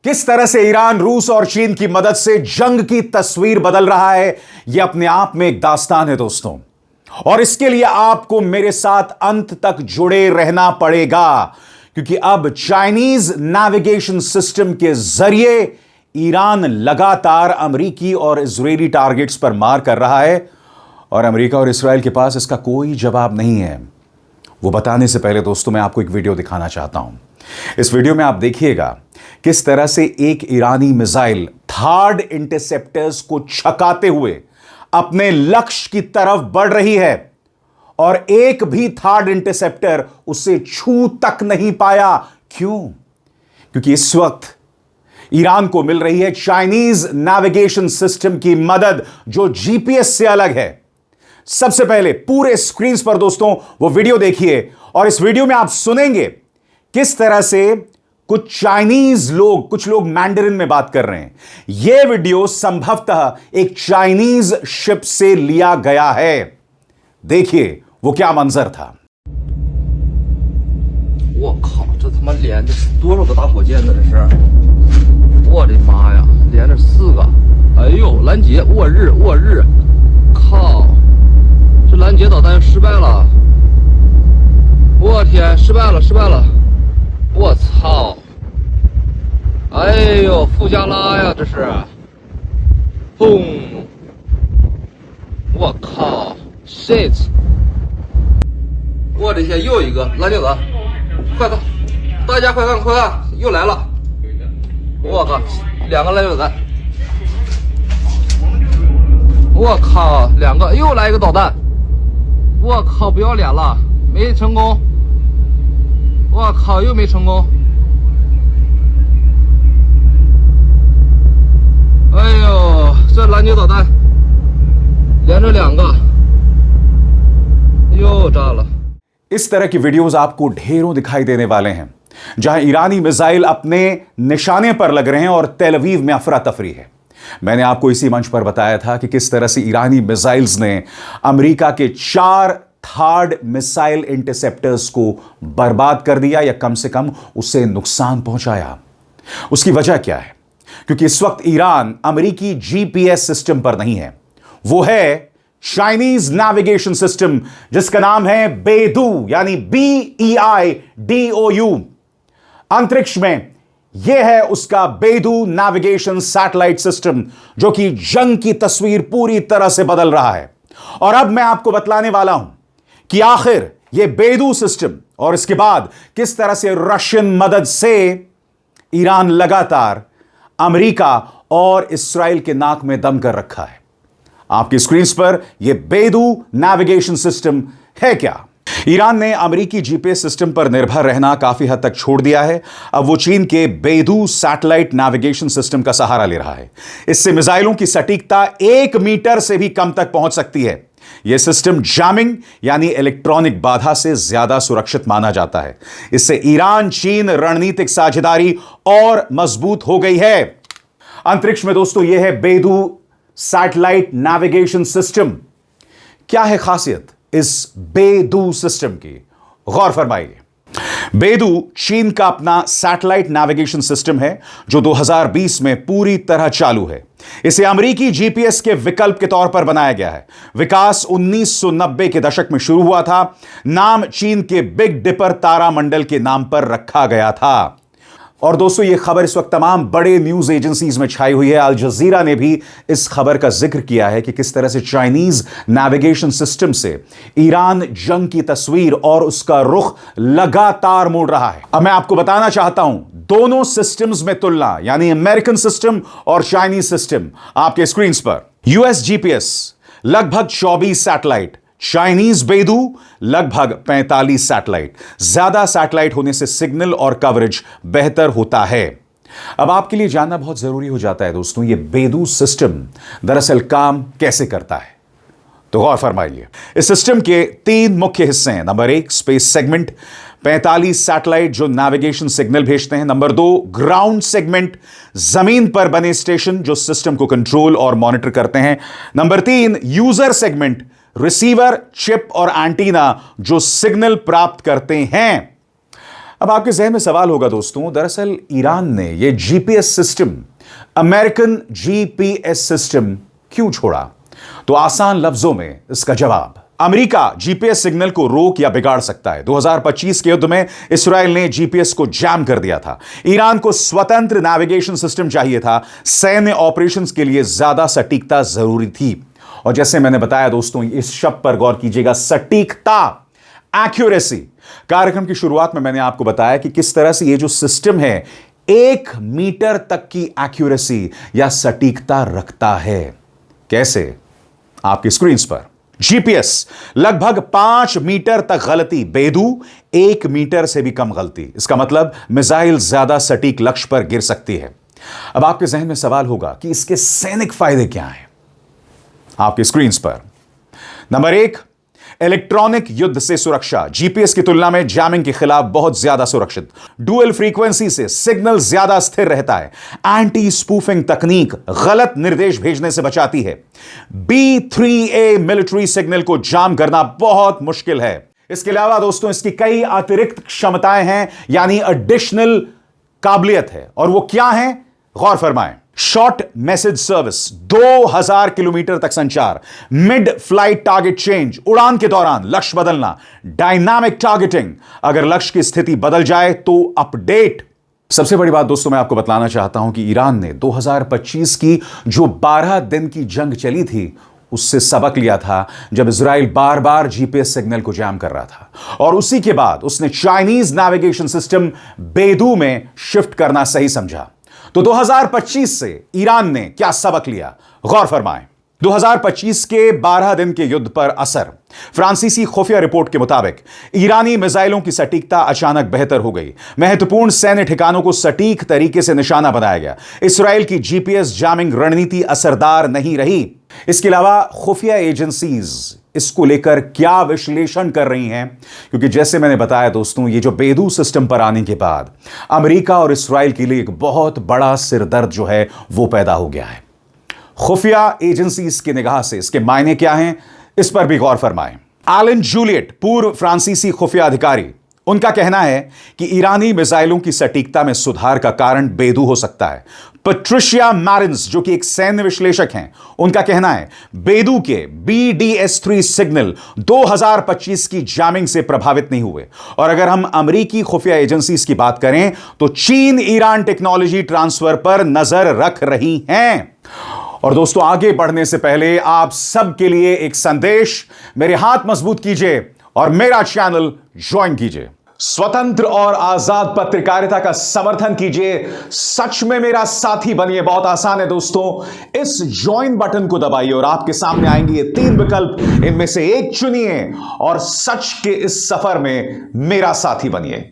किस तरह से ईरान रूस और चीन की मदद से जंग की तस्वीर बदल रहा है, यह अपने आप में एक दास्तान है दोस्तों। और इसके लिए आपको मेरे साथ अंत तक जुड़े रहना पड़ेगा, क्योंकि अब चाइनीज नेविगेशन सिस्टम के जरिए ईरान लगातार अमेरिकी और इजरायली टारगेट्स पर मार कर रहा है और अमेरिका और इस्राएल के पास इसका कोई जवाब नहीं है। वो बताने से पहले दोस्तों मैं आपको एक वीडियो दिखाना चाहता हूं। इस वीडियो में आप देखिएगा किस तरह से एक ईरानी मिसाइल थर्ड इंटरसेप्टर्स को छकाते हुए अपने लक्ष्य की तरफ बढ़ रही है और एक भी थर्ड इंटरसेप्टर उसे छू तक नहीं पाया। क्यों? क्योंकि इस वक्त ईरान को मिल रही है चाइनीज नेविगेशन सिस्टम की मदद, जो जीपीएस से अलग है। सबसे पहले पूरे स्क्रीन पर दोस्तों वो वीडियो देखिए और इस वीडियो में आप सुनेंगे किस तरह से कुछ लोग मैंडरिन में बात कर रहे हैं। यह वीडियो संभवतः एक चाइनीज शिप से लिया गया है। देखिए वो क्या मंजर था। 我靠，这他妈连着多少个大火箭呢？这是，我的妈呀，连着4个！哎呦，拦截，卧日，卧日，靠，这拦截导弹失败了！我天，失败了，失败了！我操！哎呦，傅加拉呀，这是，砰！我靠 ，shit！ 我的天，又一个拦截导弹！ 快看，大家快看快看，又来了！我靠，2个拦截导弹！我靠，2个又来一个导弹！我靠，不要脸了，没成功！我靠，又没成功！哎呦，这拦截导弹连着2个，又炸了！ इस तरह की वीडियोस आपको ढेरों दिखाई देने वाले हैं, जहां ईरानी मिसाइल अपने निशाने पर लग रहे हैं और तेल अवीव में अफरा तफरी है। मैंने आपको इसी मंच पर बताया था कि किस तरह से ईरानी मिसाइल्स ने अमेरिका के 4 थर्ड मिसाइल इंटरसेप्टर्स को बर्बाद कर दिया या कम से कम उससे नुकसान पहुंचाया। उसकी वजह क्या है? क्योंकि इस वक्त ईरान अमेरिकी जीपीएस सिस्टम पर नहीं है, वो है चाइनीज नेविगेशन सिस्टम, जिसका नाम है बेदू, यानी BEIDOU। अंतरिक्ष में यह है उसका बेदू नेविगेशन सैटेलाइट सिस्टम, जो कि जंग की तस्वीर पूरी तरह से बदल रहा है। और अब मैं आपको बतलाने वाला हूं कि आखिर यह बेदू सिस्टम और इसके बाद किस तरह से रशियन मदद से ईरान लगातार अमेरिका और इस्राएल के नाक में दम कर रखा है। आपकी स्क्रीन पर यह बेदू नेविगेशन सिस्टम है क्या? ईरान ने अमेरिकी जीपीएस सिस्टम पर निर्भर रहना काफी हद तक छोड़ दिया है। अब वो चीन के बेदू सैटेलाइट नेविगेशन सिस्टम का सहारा ले रहा है। इससे मिसाइलों की सटीकता 1 मीटर से भी कम तक पहुंच सकती है। यह सिस्टम जैमिंग यानी इलेक्ट्रॉनिक बाधा से ज्यादा सुरक्षित माना जाता है। इससे ईरान चीन रणनीतिक साझेदारी और मजबूत हो गई है। अंतरिक्ष में दोस्तों यह है बेदू सैटेलाइट नेविगेशन सिस्टम। क्या है खासियत इस बेदू सिस्टम की? गौर फरमाइए। बेदू चीन का अपना सैटेलाइट नेविगेशन सिस्टम है, जो 2020 में पूरी तरह चालू है। इसे अमेरिकी जीपीएस के विकल्प के तौर पर बनाया गया है। विकास 1990 के दशक में शुरू हुआ था। नाम चीन के बिग डिपर तारामंडल के नाम पर रखा गया था। और दोस्तों ये खबर इस वक्त तमाम बड़े न्यूज एजेंसीज में छाई हुई है। अल जजीरा ने भी इस खबर का जिक्र किया है कि किस तरह से चाइनीज नेविगेशन सिस्टम से ईरान जंग की तस्वीर और उसका रुख लगातार मोड़ रहा है। अब मैं आपको बताना चाहता हूं दोनों सिस्टम्स में तुलना, यानी अमेरिकन सिस्टम और चाइनीज सिस्टम। आपके स्क्रीन पर यूएस जीपीएस लगभग 24 सैटेलाइट, चाइनीज बेदू लगभग 45 सैटेलाइट। ज्यादा सैटेलाइट होने से सिग्नल और कवरेज बेहतर होता है। अब आपके लिए जानना बहुत जरूरी हो जाता है दोस्तों, यह बेदू सिस्टम दरअसल काम कैसे करता है। तो गौर फरमाइए। इस सिस्टम के 3 मुख्य हिस्से हैं। नंबर 1 स्पेस सेगमेंट, 45 सैटेलाइट जो नेविगेशन सिग्नल भेजते हैं। नंबर 2 ग्राउंड सेगमेंट, जमीन पर बने स्टेशन जो सिस्टम को कंट्रोल और मॉनिटर करते हैं। Number 3 user segment, receiver, chip और एंटीना जो सिग्नल प्राप्त करते हैं। अब आपके जहन में सवाल होगा दोस्तों, दरअसल ईरान ने यह GPS system, American GPS system क्यों छोड़ा? तो आसान लफ्जों में इसका जवाब, अमेरिका जीपीएस सिग्नल को रोक या बिगाड़ सकता है। 2025 के युद्ध में इस्राएल ने जीपीएस को जैम कर दिया था। ईरान को स्वतंत्र नेविगेशन सिस्टम चाहिए था। सैन्य ऑपरेशंस के लिए ज्यादा सटीकता जरूरी थी। और जैसे मैंने बताया दोस्तों, इस शब्द पर गौर कीजिएगा, सटीकता, एक्यूरेसी। कार्यक्रम की शुरुआत में मैंने आपको बताया कि किस तरह से यह जो सिस्टम है 1 मीटर तक की एक्यूरेसी या सटीकता रखता है। कैसे? आपकी स्क्रीन पर जीपीएस लगभग 5 मीटर तक गलती, बेदू 1 मीटर से भी कम गलती। इसका मतलब मिसाइल ज्यादा सटीक लक्ष्य पर गिर सकती है। अब आपके जहन में सवाल होगा कि इसके सैनिक फायदे क्या हैं? आपकी स्क्रीन पर नंबर 1, इलेक्ट्रॉनिक युद्ध से सुरक्षा। जीपीएस की तुलना में जैमिंग के खिलाफ बहुत ज्यादा सुरक्षित। डुअल फ्रीक्वेंसी से सिग्नल ज्यादा स्थिर रहता है। एंटी स्पूफिंग तकनीक गलत निर्देश भेजने से बचाती है। B3A मिलिट्री सिग्नल को जाम करना बहुत मुश्किल है। इसके अलावा दोस्तों, इसकी कई अतिरिक्त क्षमताएं हैं, यानी एडिशनल काबिलियत है। और वो क्या है? गौर फरमाएं। शॉर्ट मैसेज सर्विस, 2000 किलोमीटर तक संचार, मिड फ्लाइट टारगेट चेंज, उड़ान के दौरान लक्ष्य बदलना, डायनामिक टारगेटिंग, अगर लक्ष्य की स्थिति बदल जाए तो अपडेट। सबसे बड़ी बात दोस्तों, मैं आपको बतलाना चाहता हूं कि ईरान ने 2025 की जो 12 दिन की जंग चली थी, उससे सबक लिया था, जब इजराइल बार बार जीपीएस सिग्नल को जैम कर रहा था। और उसी के बाद उसने चाइनीज नेविगेशन सिस्टम बेदू में शिफ्ट करना सही समझा। तो 2025 से ईरान ने क्या सबक लिया? गौर फरमाएं। 2025 के 12 दिन के युद्ध पर असर। फ्रांसीसी खुफिया रिपोर्ट के मुताबिक ईरानी मिसाइलों की सटीकता अचानक बेहतर हो गई। महत्वपूर्ण सैन्य ठिकानों को सटीक तरीके से निशाना बनाया गया। इस्राएल की जीपीएस जैमिंग रणनीति असरदार नहीं रही। इसके अलावा खुफिया एजेंसीज इसको लेकर क्या विश्लेषण कर रही हैं? क्योंकि जैसे मैंने बताया दोस्तों, ये जो बेदू सिस्टम पर आने के बाद अमेरिका और इस्राएल के लिए एक बहुत बड़ा सिरदर्द जो है वो पैदा हो गया है। खुफिया एजेंसीज की निगाह से इसके मायने क्या हैं, इस पर भी गौर फरमाएं। एलन जूलियट, पूर्व फ्रांसीसी खुफिया अधिकारी, उनका कहना है कि ईरानी मिसाइलों की सटीकता में सुधार का कारण बेदू हो सकता है। पैट्रिशिया मैरिन्स, जो कि एक सैन्य विश्लेषक हैं, उनका कहना है बेदू के BDS-3 सिग्नल 2025 की जैमिंग से प्रभावित नहीं हुए। और अगर हम अमेरिकी खुफिया एजेंसीज की बात करें तो चीन ईरान टेक्नोलॉजी ट्रांसफर पर नजर रख रही हैं। और दोस्तों, आगे बढ़ने से पहले आप सबके लिए एक संदेश, मेरे हाथ मजबूत कीजिए और मेरा चैनल ज्वाइन कीजिए। स्वतंत्र और आजाद पत्रकारिता का समर्थन कीजिए, सच में मेरा साथी बनिए। बहुत आसान है दोस्तों, इस ज्वाइन बटन को दबाइए और आपके सामने आएंगे ये 3 विकल्प, इनमें से एक चुनिए और सच के इस सफर में मेरा साथी बनिए।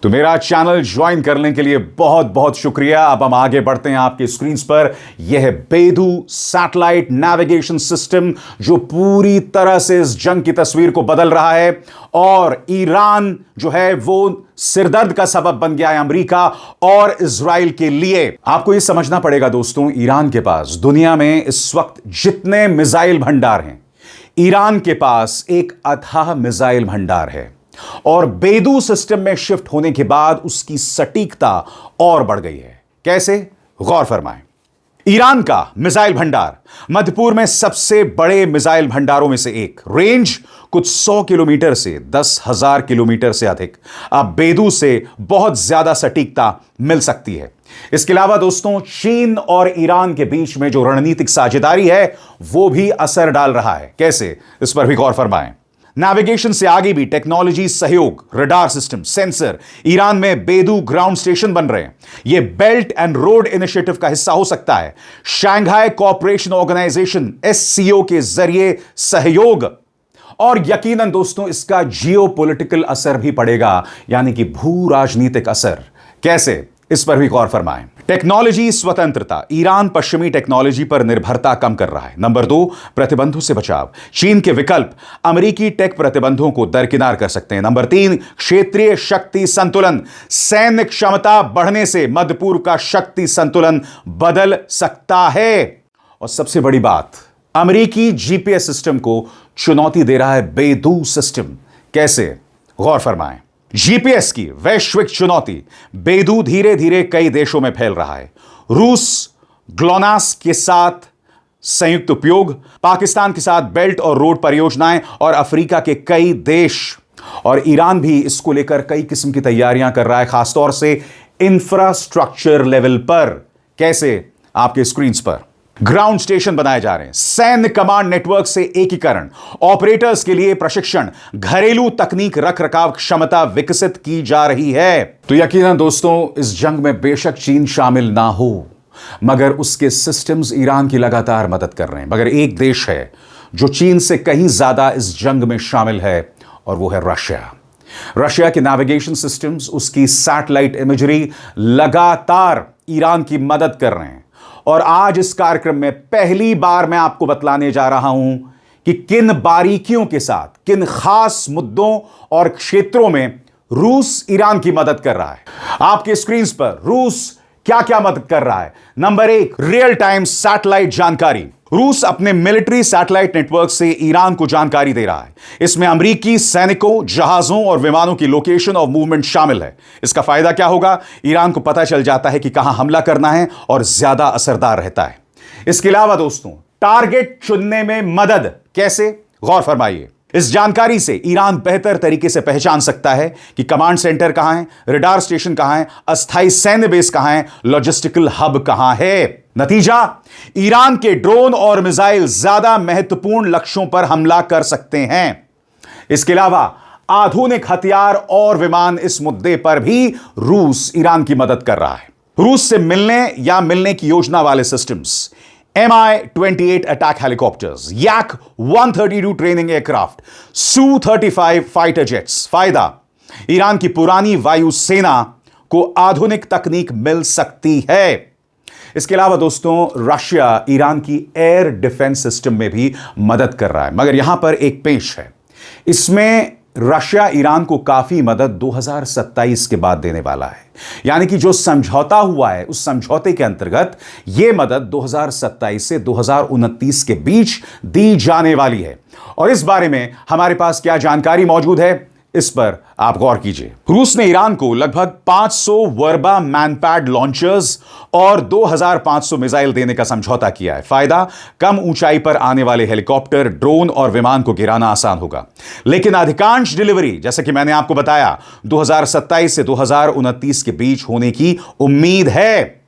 तो मेरा चैनल ज्वाइन करने के लिए बहुत बहुत शुक्रिया। अब हम आगे बढ़ते हैं। आपकी स्क्रीन पर यह है बेदू सैटेलाइट नेविगेशन सिस्टम, जो पूरी तरह से इस जंग की तस्वीर को बदल रहा है। और ईरान जो है वो सिरदर्द का सबब बन गया है अमेरिका और इजराइल के लिए। आपको यह समझना पड़ेगा दोस्तों, ईरान के पास दुनिया में इस वक्त जितने मिसाइल भंडार हैं, ईरान के पास एक अथाह मिसाइल भंडार है। और बेदू सिस्टम में शिफ्ट होने के बाद उसकी सटीकता और बढ़ गई है। कैसे? गौर फरमाएं। ईरान का मिसाइल भंडार मध्य पूर्व में सबसे बड़े मिसाइल भंडारों में से एक, रेंज कुछ 100 किलोमीटर से 10,000 किलोमीटर से अधिक। अब बेदू से बहुत ज्यादा सटीकता मिल सकती है। इसके अलावा दोस्तों, चीन और ईरान के बीच में जो रणनीतिक साझेदारी है वो भी असर डाल रहा है। कैसे? इस पर भी गौर फरमाएं। नेविगेशन से आगे भी टेक्नोलॉजी सहयोग, रडार सिस्टम, सेंसर। ईरान में बेदू ग्राउंड स्टेशन बन रहे हैं। यह बेल्ट एंड रोड इनिशिएटिव का हिस्सा हो सकता है। शंघाई कोऑपरेशन ऑर्गेनाइजेशन SCO के जरिए सहयोग। और यकीनन दोस्तों, इसका जियोपॉलिटिकल असर भी पड़ेगा, यानी कि भू राजनीतिक असर। कैसे? इस पर भी गौर फरमाएं। टेक्नोलॉजी स्वतंत्रता। ईरान पश्चिमी टेक्नोलॉजी पर निर्भरता कम कर रहा है। नंबर 2, प्रतिबंधों से बचाव। चीन के विकल्प अमेरिकी टेक प्रतिबंधों को दरकिनार कर सकते हैं। नंबर 3, क्षेत्रीय शक्ति संतुलन। सैन्य क्षमता बढ़ने से मध्य पूर्व का शक्ति संतुलन बदल सकता है। और सबसे बड़ी बात, अमेरिकी जीपीएस सिस्टम को चुनौती दे रहा है बेदू सिस्टम। कैसे? गौर फरमाएं। जीपीएस की वैश्विक चुनौती, बेदू धीरे धीरे कई देशों में फैल रहा है। रूस ग्लोनास के साथ संयुक्त उपयोग, पाकिस्तान के साथ बेल्ट और रोड परियोजनाएं और अफ्रीका के कई देश और ईरान भी इसको लेकर कई किस्म की तैयारियां कर रहा है, खासतौर से इंफ्रास्ट्रक्चर लेवल पर। कैसे? आपके स्क्रीन पर ग्राउंड स्टेशन बनाए जा रहे हैं, सैन्य कमांड नेटवर्क से एकीकरण, ऑपरेटर्स के लिए प्रशिक्षण, घरेलू तकनीक रखरखाव क्षमता विकसित की जा रही है। तो यकीनन दोस्तों, इस जंग में बेशक चीन शामिल ना हो, मगर उसके सिस्टम्स ईरान की लगातार मदद कर रहे हैं। मगर एक देश है जो चीन से कहीं ज्यादा इस जंग में शामिल है, और वो है रशिया। रशिया के नेविगेशन सिस्टम्स, उसकी सैटेलाइट इमेजरी लगातार ईरान की मदद कर रहे हैं। और आज इस कार्यक्रम में पहली बार मैं आपको बतलाने जा रहा हूं कि किन बारीकियों के साथ, किन खास मुद्दों और क्षेत्रों में रूस ईरान की मदद कर रहा है। आपके स्क्रीन पर रूस क्या क्या मदद कर रहा है। नंबर 1, रियल टाइम सैटेलाइट जानकारी। रूस अपने मिलिट्री सैटेलाइट नेटवर्क से ईरान को जानकारी दे रहा है। इसमें अमेरिकी सैनिकों, जहाजों और विमानों की लोकेशन और मूवमेंट शामिल है। इसका फायदा क्या होगा? ईरान को पता चल जाता है कि कहां हमला करना है और ज्यादा असरदार रहता है। इसके अलावा दोस्तों, टारगेट चुनने में मदद। कैसे? गौर फरमाइए। इस जानकारी से ईरान बेहतर तरीके से पहचान सकता है कि कमांड सेंटर कहां है, रडार स्टेशन कहां है, अस्थायी सैन्य बेस कहां है, लॉजिस्टिकल हब कहां है। नतीजा, ईरान के ड्रोन और मिसाइल ज्यादा महत्वपूर्ण लक्ष्यों पर हमला कर सकते हैं। इसके अलावा आधुनिक हथियार और विमान, इस मुद्दे पर भी रूस ईरान की मदद कर रहा है। रूस से मिलने की योजना वाले systems, Mi-28 attack helicopters, Yak-132 training aircraft, Su-35 fighter jets. फायदा, ईरान की पुरानी वायुसेना को आधुनिक तकनीक मिल सकती है। इसके अलावा दोस्तों, रशिया ईरान की एयर डिफेंस सिस्टम में भी मदद कर रहा है। मगर यहां पर एक पेश है, इसमें रशिया ईरान को काफी मदद 2027 के बाद देने वाला है। यानी कि जो समझौता हुआ है, उस समझौते के अंतर्गत यह मदद 2027 से 2029 के बीच दी जाने वाली है। और इस बारे में हमारे पास क्या जानकारी मौजूद है, इस पर आप गौर कीजिए। रूस ने ईरान को लगभग 500 वर्बा मैनपैड लॉन्चर्स और 2500 मिसाइल देने का समझौता किया है। फायदा, कम ऊंचाई पर आने वाले हेलीकॉप्टर, ड्रोन और विमान को गिराना आसान होगा। लेकिन अधिकांश डिलीवरी, जैसे कि मैंने आपको बताया, 2027 से 2029 के बीच होने की उम्मीद है।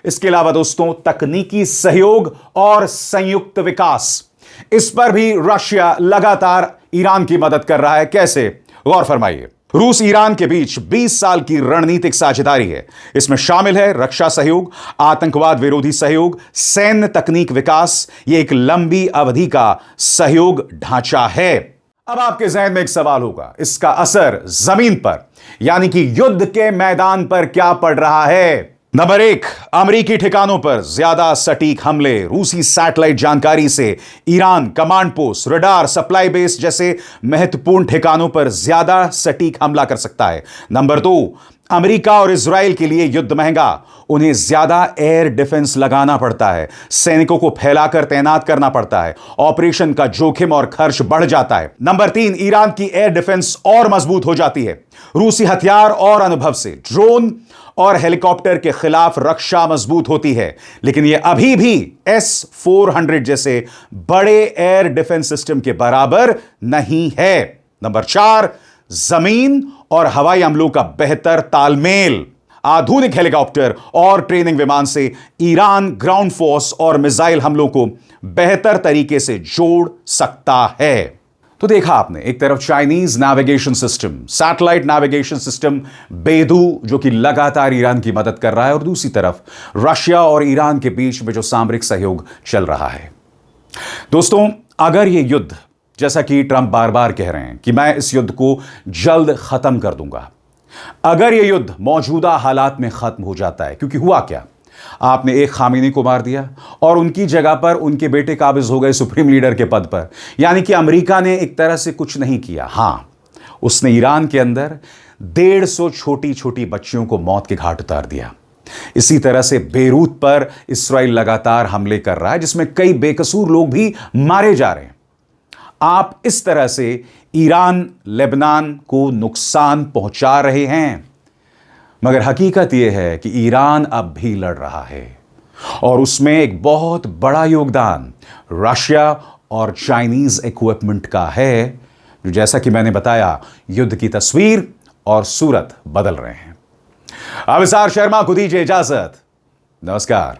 इसके अलावा दोस्तों, तकनीकी सहयोग और संयुक्त विकास, इस पर भी रशिया लगातार ईरान की मदद कर रहा है। कैसे? गौर फरमाइए। रूस ईरान के बीच 20 साल की रणनीतिक साझेदारी है। इसमें शामिल है रक्षा सहयोग, आतंकवाद विरोधी सहयोग, सैन्य तकनीक विकास। यह एक लंबी अवधि का सहयोग ढांचा है। अब आपके जहन में एक सवाल होगा, इसका असर जमीन पर यानी कि युद्ध के मैदान पर क्या पड़ रहा है? नंबर 1, अमेरिकी ठिकानों पर ज्यादा सटीक हमले। रूसी सैटेलाइट जानकारी से Iran command post, radar, supply base जैसे महत्वपूर्ण ठिकानों पर ज्यादा सटीक हमला कर सकता है। नंबर 2, अमेरिका और इजराइल के लिए युद्ध महंगा, उन्हें ज्यादा एयर डिफेंस लगाना पड़ता है, सैनिकों को फैलाकर तैनात करना पड़ता है, ऑपरेशन का जोखिम और खर्च बढ़ जाता है। नंबर 3, ईरान की एयर डिफेंस और मजबूत हो जाती है। रूसी हथियार और अनुभव से ड्रोन और हेलीकॉप्टर के खिलाफ रक्षा मजबूत होती है, लेकिन यह अभी भी S-400 जैसे बड़े एयर डिफेंस सिस्टम के बराबर नहीं है। नंबर 4, जमीन और हवाई हमलों का बेहतर तालमेल। आधुनिक हेलीकॉप्टर और ट्रेनिंग विमान से ईरान ग्राउंड फोर्स और मिसाइल हमलों को बेहतर तरीके से जोड़ सकता है। तो देखा आपने, एक तरफ Chinese navigation system, satellite navigation system Beidou, जो कि लगातार ईरान की मदद कर रहा है, और दूसरी तरफ रशिया और ईरान के बीच में जो सामरिक सहयोग चल रहा है। दोस्तों, अगर यह युद्ध, जैसा कि ट्रंप बार बार कह रहे हैं कि मैं इस युद्ध को जल्द खत्म कर दूंगा, अगर यह युद्ध मौजूदा हालात में खत्म हो जाता है, क्योंकि हुआ क्या, आपने एक खामेनी को मार दिया और उनकी जगह पर उनके बेटे काबिज हो गए सुप्रीम लीडर के पद पर। यानी कि अमेरिका ने एक तरह से कुछ नहीं किया। हां, उसने ईरान के अंदर 150 छोटी छोटी बच्चियों को मौत के घाट उतार दिया। इसी तरह से बेरूत पर इस्राइल लगातार हमले कर रहा है, जिसमें कई बेकसूर लोग भी मारे जा रहे हैं। आप इस तरह से ईरान लेबनान को नुकसान पहुंचा रहे हैं, मगर हकीकत यह है कि ईरान अब भी लड़ रहा है और उसमें एक बहुत बड़ा योगदान रशिया और चाइनीज इक्विपमेंट का है, जो जैसा कि मैंने बताया युद्ध की तस्वीर और सूरत बदल रहे हैं। अविसार शर्मा को दीजिए इजाजत। नमस्कार।